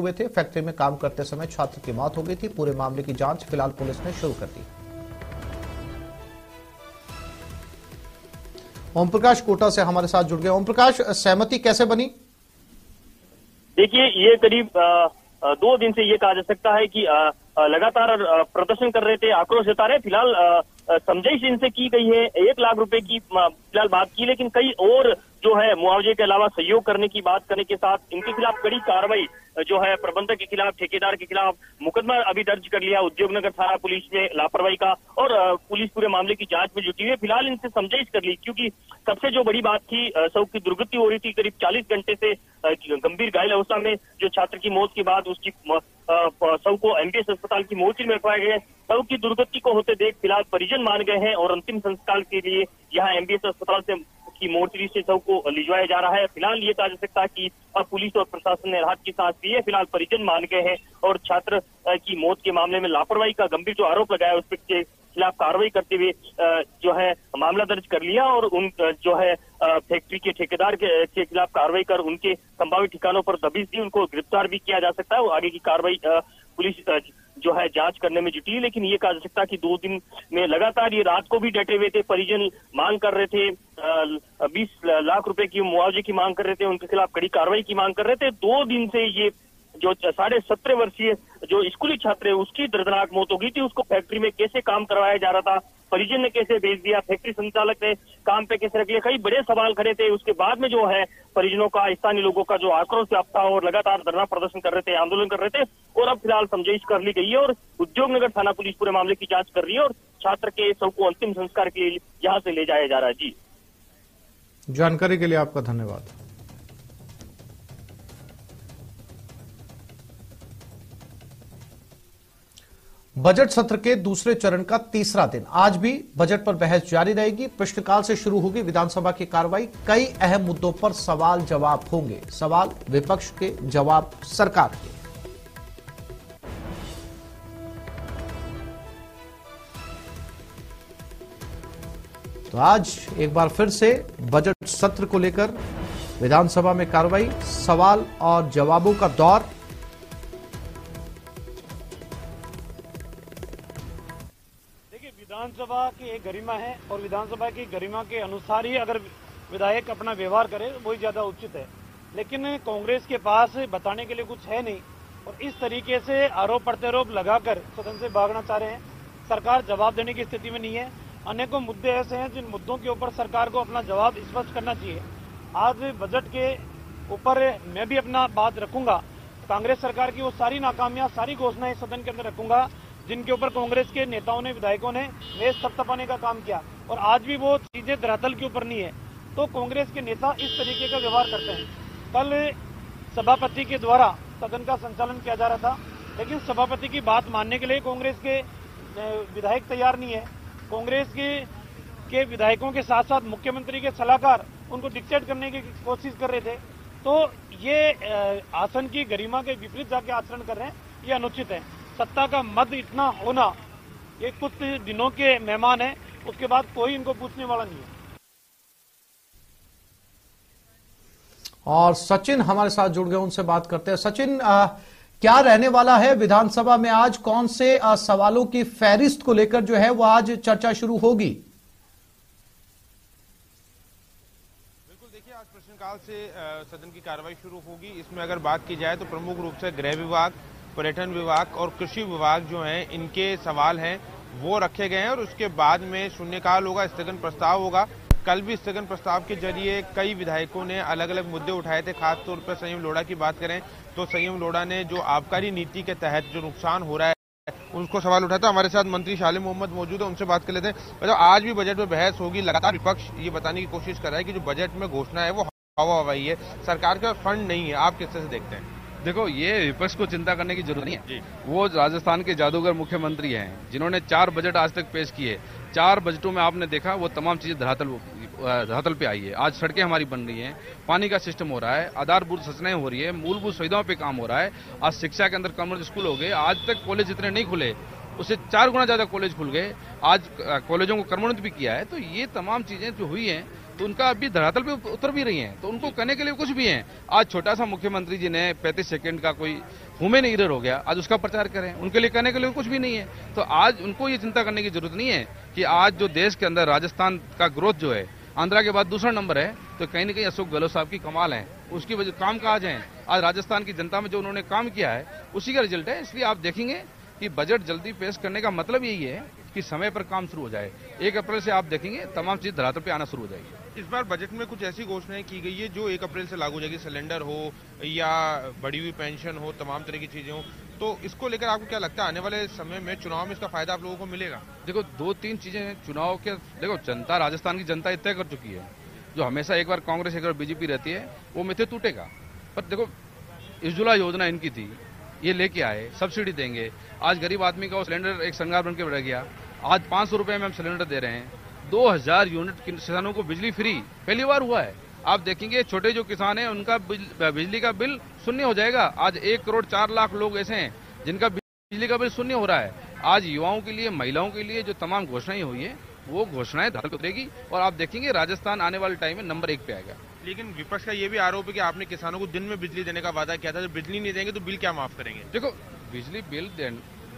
हुए थे। फैक्ट्री में काम करते समय छात्र की मौत हो गई थी। पूरे मामले की जांच फिलहाल पुलिस ने शुरू कर दी। ओम प्रकाश कोटा से हमारे साथ जुड़ गए। ओम प्रकाश, सहमति कैसे बनी? देखिए, ये करीब 2 दिन से ये कहा जा सकता है कि लगातार प्रदर्शन कर रहे थे, आक्रोश जता रहे। फिलहाल समझाइश इनसे की गई है, 1 लाख रुपए की फिलहाल बात की, लेकिन कई और जो है मुआवजे के अलावा सहयोग करने की बात करने के साथ इनके खिलाफ कड़ी कार्रवाई जो है प्रबंधक के खिलाफ, ठेकेदार के खिलाफ मुकदमा अभी दर्ज कर लिया उद्योगनगर थाना पुलिस ने लापरवाही का, और पुलिस पूरे मामले की जांच में जुटी हुई है। फिलहाल इनसे समझाइश कर ली, क्योंकि सबसे जो बड़ी बात थी, शव की दुर्गति हो रही थी। करीब 40 घंटे से गंभीर घायल अवस्था में जो छात्र की मौत के बाद उसकी शव को एमबीएस अस्पताल की मोर्चरी में रखवाया गया है। शव की दुर्गति को होते देख फिलहाल परिजन मान गए हैं और अंतिम संस्कार के लिए यहाँ एमबीएस अस्पताल से की मोर्चरी से शव को लिजवाया जा रहा है। फिलहाल ये कहा जा सकता है कि अब पुलिस और प्रशासन ने राहत की सांस ली है। फिलहाल परिजन मान गए हैं और छात्र की मौत के मामले में लापरवाही का गंभीर जो आरोप लगाया उस पर खिलाफ कार्रवाई करते हुए जो है मामला दर्ज कर लिया, और उन जो है फैक्ट्री के ठेकेदार के खिलाफ कार्रवाई कर उनके संभावित ठिकानों पर दबिश दी, उनको गिरफ्तार भी किया जा सकता है। आगे की कार्रवाई पुलिस जो है जांच करने में जुटी है। लेकिन ये कहा जा सकता है कि 2 दिन में लगातार ये रात को भी डटे हुए थे। परिजन मांग कर रहे थे, 20 लाख रुपए की मुआवजे की मांग कर रहे थे, उनके खिलाफ कड़ी कार्रवाई की मांग कर रहे थे। 2 दिन से ये जो 17.5 वर्षीय जो स्कूली छात्र है उसकी दर्दनाक मौत हो गई थी। उसको फैक्ट्री में कैसे काम करवाया जा रहा था, परिजन ने कैसे भेज दिया, फैक्ट्री संचालक ने काम पे कैसे रख लिया, कई बड़े सवाल खड़े थे। उसके बाद में जो है परिजनों का, स्थानीय लोगों का जो आक्रोश व्याप्त था और लगातार धरना प्रदर्शन कर रहे थे, आंदोलन कर रहे थे, और अब फिलहाल समझाइश कर ली गई है और उद्योगनगर थाना पुलिस पूरे मामले की जांच कर रही है और छात्र के शव को अंतिम संस्कार के लिए यहाँ से ले जाया जा रहा है। जी, जानकारी के लिए आपका धन्यवाद। बजट सत्र के दूसरे चरण का तीसरा दिन आज भी बजट पर बहस जारी रहेगी। प्रश्नकाल से शुरू होगी विधानसभा की कार्रवाई। कई अहम मुद्दों पर सवाल जवाब होंगे। सवाल विपक्ष के, जवाब सरकार के। तो आज एक बार फिर से बजट सत्र को लेकर विधानसभा में कार्रवाई, सवाल और जवाबों का दौर। विधानसभा की एक गरिमा है और विधानसभा की गरिमा के अनुसार ही अगर विधायक अपना व्यवहार करे वही ज्यादा उचित है। लेकिन कांग्रेस के पास बताने के लिए कुछ है नहीं और इस तरीके से आरोप प्रत्यारोप लगाकर सदन से भागना चाह रहे हैं। सरकार जवाब देने की स्थिति में नहीं है। अनेकों मुद्दे ऐसे हैं जिन मुद्दों के ऊपर सरकार को अपना जवाब स्पष्ट करना चाहिए। आज बजट के ऊपर मैं भी अपना बात रखूंगा। कांग्रेस सरकार की वो सारी नाकामियां, सारी घोषणाएं सदन के अंदर रखूंगा जिनके ऊपर कांग्रेस के नेताओं ने, विधायकों ने मेज थपथपाने का काम किया, और आज भी वो चीजें धरातल के ऊपर नहीं है। तो कांग्रेस के नेता इस तरीके का व्यवहार करते हैं। कल सभापति के द्वारा सदन का संचालन किया जा रहा था, लेकिन सभापति की बात मानने के लिए कांग्रेस के विधायक तैयार नहीं है। कांग्रेस के विधायकों के साथ साथ मुख्यमंत्री के सलाहकार उनको डिक्टेट करने की कोशिश कर रहे थे। तो ये आसन की गरिमा के विपरीत जाके आचरण कर रहे हैं, ये अनुचित है। सत्ता का मद इतना होना, ये कुछ दिनों के मेहमान हैं, उसके बाद कोई इनको पूछने वाला नहीं है। और सचिन हमारे साथ जुड़ गए, उनसे बात करते हैं। सचिन, क्या रहने वाला है विधानसभा में आज? कौन से सवालों की फहरिस्त को लेकर जो है वो आज चर्चा शुरू होगी? बिल्कुल, देखिए आज प्रश्नकाल से सदन की कार्रवाई शुरू होगी। इसमें अगर बात की जाए तो प्रमुख रूप से गृह विभाग, पर्यटन विभाग और कृषि विभाग जो हैं इनके सवाल हैं वो रखे गए हैं, और उसके बाद में शून्यकाल होगा, स्थगन प्रस्ताव होगा। कल भी स्थगन प्रस्ताव के जरिए कई विधायकों ने अलग अलग मुद्दे उठाए थे। खासतौर पर संयम लोढ़ा की बात करें तो संयम लोढ़ा ने जो आबकारी नीति के तहत जो नुकसान हो रहा है उनको सवाल उठाया था। हमारे साथ मंत्री शालिम मोहम्मद मौजूद है, उनसे बात कर लेते हैं। मतलब आज भी बजट में बहस होगी। लगातार विपक्ष ये बताने की कोशिश कर रहा है कि जो बजट में घोषणा है वो हवा हवाई है, सरकार के पास फंड नहीं है। आप किस तरह से देखते हैं? देखो, ये विपक्ष को चिंता करने की जरूरत नहीं है। वो राजस्थान के जादूगर मुख्यमंत्री हैं जिन्होंने 4 बजट आज तक पेश किए। 4 बजटों में आपने देखा वो तमाम चीजें धरातल पे आई है। आज सड़कें हमारी बन रही हैं, पानी का सिस्टम हो रहा है, आधारभूत संरचनाएं हो रही है, मूलभूत सुविधाओं पे काम हो रहा है। आज शिक्षा के अंदर कॉमर्स स्कूल हो गए। आज तक कॉलेज जितने नहीं खुले उससे 4 गुना ज्यादा कॉलेज खुल गए। आज कॉलेजों को क्रमोन्नत भी किया है। तो ये तमाम चीजें जो हुई हैं तो उनका अभी धरातल पे उतर भी रही हैं, तो उनको कहने के लिए कुछ भी है। आज छोटा सा मुख्यमंत्री जी ने 35 सेकंड का कोई ह्यूमन एरर हो गया, आज उसका प्रचार करें, उनके लिए कहने के लिए कुछ भी नहीं है। तो आज उनको ये चिंता करने की जरूरत नहीं है कि आज जो देश के अंदर राजस्थान का ग्रोथ जो है आंध्रा के बाद दूसरा नंबर है, तो कहीं ना कहीं अशोक गहलोत साहब की कमाल है, उसकी वजह काम काज है। आज राजस्थान की जनता में जो उन्होंने काम किया है उसी का रिजल्ट है। इसलिए आप देखेंगे कि बजट जल्दी पेश करने का मतलब यही है कि समय पर काम शुरू हो जाए। 1 अप्रैल से आप देखेंगे तमाम चीज धरातल पे आना शुरू हो जाएगी। इस बार बजट में कुछ ऐसी घोषणाएं की गई है जो 1 अप्रैल से लागू हो जाएगी, सिलेंडर हो या बढ़ी हुई पेंशन हो, तमाम तरह की चीजें हो। तो इसको लेकर आपको क्या लगता है आने वाले समय में चुनाव में इसका फायदा आप लोगों को मिलेगा? देखो 2-3 चीजें हैं चुनाव के। देखो जनता, राजस्थान की जनता तय कर चुकी है, जो हमेशा एक बार कांग्रेस एक बार बीजेपी रहती है वो मिथे टूटेगा। पर देखो उज्ज्वला योजना इनकी थी, ये लेके आए, सब्सिडी देंगे। आज गरीब आदमी का वो सिलेंडर एक श्रृंगार बन के बढ़ गया। आज 500 रुपए में हम सिलेंडर दे रहे हैं। 2000 यूनिट किसानों को बिजली फ्री पहली बार हुआ है। आप देखेंगे छोटे जो किसान हैं उनका बिजली का बिल शून्य हो जाएगा। आज 1 करोड़ 4 लाख लोग ऐसे हैं जिनका बिजली का बिल शून्य हो रहा है। आज युवाओं के लिए, महिलाओं के लिए जो तमाम घोषणाएं हुई है वो घोषणाएं धरातल पर उतरेगी और आप देखेंगे राजस्थान आने वाले टाइम में नंबर 1 पे आएगा। लेकिन विपक्ष का ये भी आरोप है कि आपने किसानों को दिन में बिजली देने का वादा किया था, जब बिजली नहीं देंगे तो बिल क्या माफ करेंगे? देखो बिजली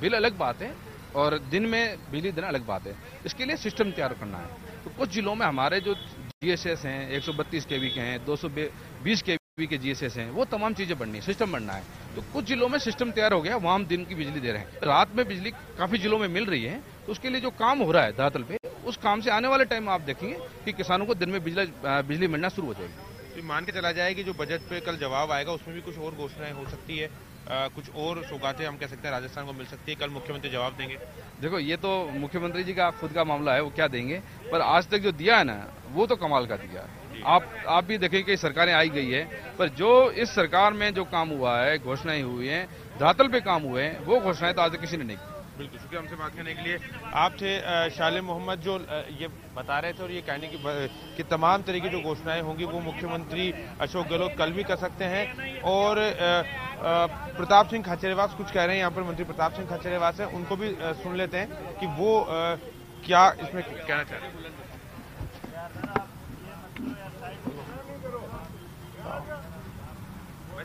बिल अलग बात है और दिन में बिजली देना अलग बात है। इसके लिए सिस्टम तैयार करना है। तो कुछ जिलों में हमारे जो जीएसएस हैं 132 केवी के हैं, 220 केवी के जीएसएस हैं, वो तमाम चीजें बननी है, सिस्टम बनना है। तो कुछ जिलों में सिस्टम तैयार हो गया, वहां हम दिन की बिजली दे रहे हैं। रात में बिजली काफी जिलों में मिल रही है, तो उसके लिए जो काम हो रहा है धरातल पे, उस काम से आने वाले टाइम में आप देखेंगे कि किसानों को दिन में बिजली मिलना शुरू हो जाएगी। तो मान के चला जाए कि जो बजट पे कल जवाब आएगा उसमें भी कुछ और घोषणाएं हो सकती है, कुछ और सौगातें हम कह सकते हैं राजस्थान को मिल सकती है। कल मुख्यमंत्री जवाब देंगे। देखो ये तो मुख्यमंत्री जी का खुद का मामला है, वो क्या देंगे, पर आज तक जो दिया है ना वो तो कमाल का दिया है। आप भी देखेंगे कि सरकारें आई गई है, पर जो इस सरकार में जो काम हुआ है, घोषणाएं हुई हैं, धरातल पे काम हुए हैं, वो घोषणाएं तो आज तक किसी ने नहीं की। बिल्कुल, शुक्रिया हमसे बात करने के लिए। आप थे शाले मोहम्मद जो ये बता रहे थे और ये कहने की तमाम तरह की जो घोषणाएं होंगी वो मुख्यमंत्री अशोक गहलोत कल भी कर सकते हैं। और प्रताप सिंह खाचरियावास कुछ कह रहे हैं, यहाँ पर मंत्री प्रताप सिंह खाचरियावास है, उनको भी सुन लेते हैं कि वो क्या इसमें कहना चाह रहे हैं।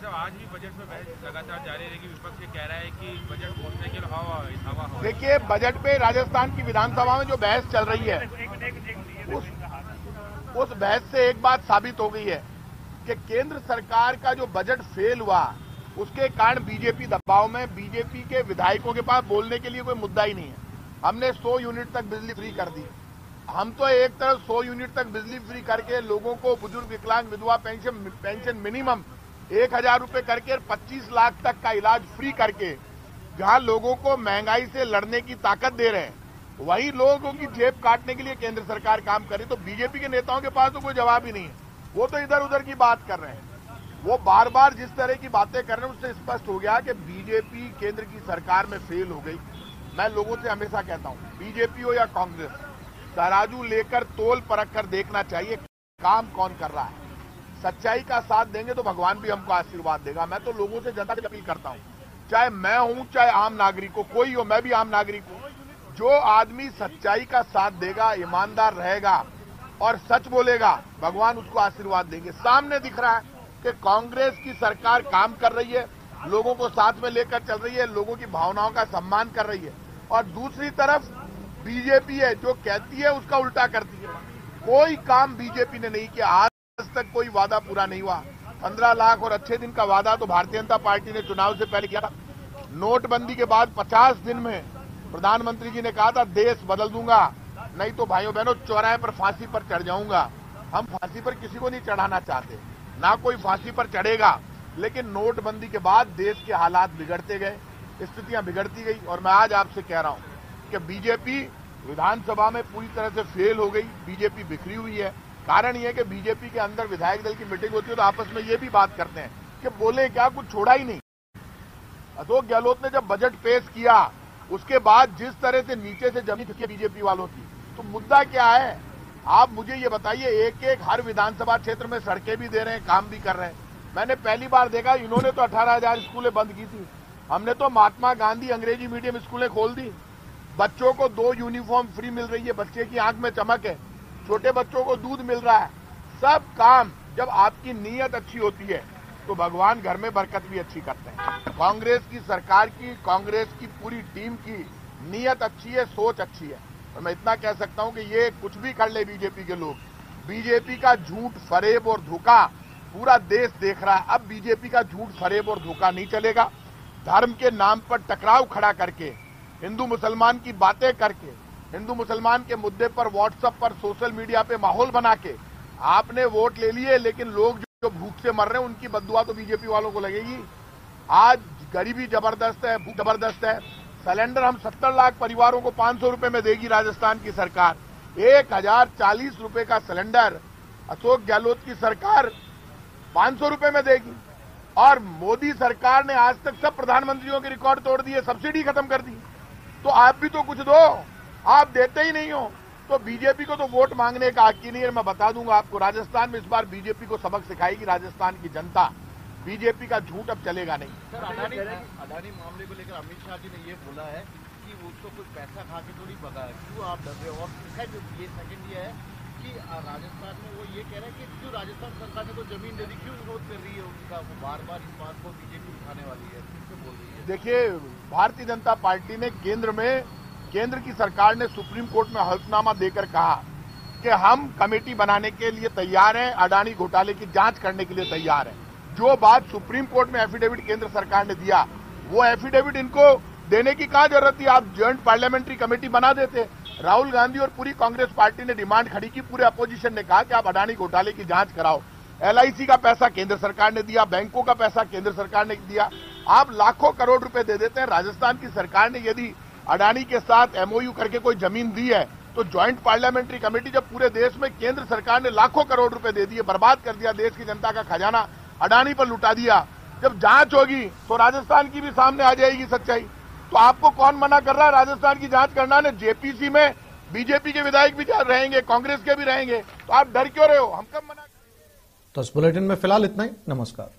आज भी बजट में बहस लगातार जारी रहेगी। विपक्ष ये कह रहा है कि बजट घोषणा के हवा हो। देखिए बजट पे राजस्थान की विधानसभा में जो बहस चल रही है उस बहस से एक बात साबित हो गई है कि केंद्र सरकार का जो बजट फेल हुआ उसके कारण बीजेपी दबाव में, बीजेपी के विधायकों के पास बोलने के लिए कोई मुद्दा ही नहीं है। हमने 100 यूनिट तक बिजली फ्री कर दी। हम तो एक तरफ 100 यूनिट तक बिजली फ्री करके लोगों को बुजुर्ग, विकलांग, विधवा पेंशन मिनिमम 1000 रुपए करके 25 लाख तक का इलाज फ्री करके जहां लोगों को महंगाई से लड़ने की ताकत दे रहे हैं, वही लोगों की जेब काटने के लिए केंद्र सरकार काम करे। तो बीजेपी के नेताओं के पास तो कोई जवाब ही नहीं है, वो तो इधर उधर की बात कर रहे हैं। वो बार बार जिस तरह की बातें कर रहे हैं उससे स्पष्ट हो गया कि बीजेपी केंद्र की सरकार में फेल हो गई। मैं लोगों से हमेशा कहता हूं, बीजेपी हो या कांग्रेस, तराजू लेकर तोल परख कर देखना चाहिए काम कौन कर रहा है। सच्चाई का साथ देंगे तो भगवान भी हमको आशीर्वाद देगा। मैं तो लोगों से जनता से अपील करता हूं, चाहे मैं हूं चाहे आम नागरिक हो, कोई हो, मैं भी आम नागरिक हूं, जो आदमी सच्चाई का साथ देगा, ईमानदार रहेगा और सच बोलेगा, भगवान उसको आशीर्वाद देंगे। सामने दिख रहा है कि कांग्रेस की सरकार काम कर रही है, लोगों को साथ में लेकर चल रही है, लोगों की भावनाओं का सम्मान कर रही है, और दूसरी तरफ बीजेपी है जो कहती है उसका उल्टा करती है। कोई काम बीजेपी ने नहीं किया, आज तक कोई वादा पूरा नहीं हुआ। 15 लाख और अच्छे दिन का वादा तो भारतीय जनता पार्टी ने चुनाव से पहले किया था। नोटबंदी के बाद 50 दिन में प्रधानमंत्री जी ने कहा था देश बदल दूंगा, नहीं तो भाइयों बहनों चौराहे पर फांसी पर चढ़ जाऊंगा। हम फांसी पर किसी को नहीं चढ़ाना चाहते, ना कोई फांसी पर चढ़ेगा, लेकिन नोटबंदी के बाद देश के हालात बिगड़ते गए, स्थितियां बिगड़ती गई। और मैं आज आपसे कह रहा हूं कि बीजेपी विधानसभा में पूरी तरह से फेल हो गई, बीजेपी बिखरी हुई है। कारण यह कि बीजेपी के अंदर विधायक दल की मीटिंग होती है तो आपस में ये भी बात करते हैं कि बोले क्या, कुछ छोड़ा ही नहीं। अशोक गहलोत ने जब बजट पेश किया उसके बाद जिस तरह से नीचे से जमीन थी बीजेपी वालों की, तो मुद्दा क्या है आप मुझे ये बताइए। एक एक हर विधानसभा क्षेत्र में सड़कें भी दे रहे हैं, काम भी कर रहे हैं। मैंने पहली बार देखा, इन्होंने तो 18,000 स्कूलें बंद की थी, हमने तो महात्मा गांधी अंग्रेजी मीडियम स्कूलें खोल दी। बच्चों को 2 यूनिफॉर्म फ्री मिल रही है, बच्चे की आंख में चमक है, छोटे बच्चों को दूध मिल रहा है, सब काम जब आपकी नीयत अच्छी होती है तो भगवान घर में बरकत भी अच्छी करते हैं। कांग्रेस की सरकार की, कांग्रेस की पूरी टीम की नीयत अच्छी है, सोच अच्छी है। और मैं इतना कह सकता हूं कि ये कुछ भी कर ले बीजेपी के लोग, बीजेपी का झूठ, फरेब और धोखा पूरा देश देख रहा है। अब बीजेपी का झूठ, फरेब और धोखा नहीं चलेगा। धर्म के नाम पर टकराव खड़ा करके, हिंदू मुसलमान की बातें करके, हिंदू मुसलमान के मुद्दे पर व्हाट्सएप पर, सोशल मीडिया पे माहौल बना के आपने वोट ले लिए, लेकिन लोग जो भूख से मर रहे हैं उनकी बद्दुआ तो बीजेपी वालों को लगेगी। आज गरीबी जबरदस्त है, भूख जबरदस्त है। सिलेंडर हम 70 लाख परिवारों को 500 रुपए में देगी राजस्थान की सरकार। 1040 रुपए का सिलेंडर अशोक गहलोत की सरकार 500 रुपए में देगी। और मोदी सरकार ने आज तक सब प्रधानमंत्रियों के रिकॉर्ड तोड़ दिए, सब्सिडी खत्म कर दी। तो आप भी तो कुछ दो, आप देते ही नहीं हो। तो बीजेपी को तो वोट मांगने का हक ही नहीं है। मैं बता दूंगा आपको, राजस्थान में इस बार बीजेपी को सबक सिखाएगी राजस्थान की जनता। बीजेपी का झूठ अब चलेगा नहीं। सर, अडानी मामले को लेकर अमित शाह जी ने ये बोला है कि उसको कुछ पैसा खा के थोड़ी पता है, क्यों आप डर रहे हो? और सेकंड ये है कि राजस्थान में वो ये कह रहे हैं कि क्यों राजस्थान सरकार ने कोई जमीन दे दी, क्यों विरोध कर रही है उनका? वो बार बार इस बात को बीजेपी उठाने वाली है, किससे बोल रही है? देखिए, भारतीय जनता पार्टी ने केंद्र की सरकार ने सुप्रीम कोर्ट में हल्फनामा देकर कहा कि हम कमेटी बनाने के लिए तैयार हैं, अडानी घोटाले की जांच करने के लिए तैयार हैं। जो बात सुप्रीम कोर्ट में एफिडेविट केंद्र सरकार ने दिया, वो एफिडेविट इनको देने की कहां जरूरत थी? आप ज्वाइंट पार्लियामेंट्री कमेटी बना देते। राहुल गांधी और पूरी कांग्रेस पार्टी ने डिमांड खड़ी की, पूरे अपोजिशन ने कहा कि आप अडानी घोटाले की जांच कराओ। LIC का पैसा केंद्र सरकार ने दिया, बैंकों का पैसा केंद्र सरकार ने दिया। आप लाखों करोड़ रुपए दे देते हैं। राजस्थान की सरकार ने यदि अडानी के साथ MOU करके कोई जमीन दी है तो ज्वाइंट पार्लियामेंट्री कमेटी, जब पूरे देश में केंद्र सरकार ने लाखों करोड़ रुपए दे दिए, बर्बाद कर दिया, देश की जनता का खजाना अडानी पर लुटा दिया, जब जांच होगी तो राजस्थान की भी सामने आ जाएगी सच्चाई। तो आपको कौन मना कर रहा है राजस्थान की जांच करना? ने JPC में बीजेपी के विधायक भी रहेंगे, कांग्रेस के भी रहेंगे, तो आप डर क्यों रहे हो? हम कब मना? तो इस बुलेटिन में फिलहाल इतना ही। नमस्कार।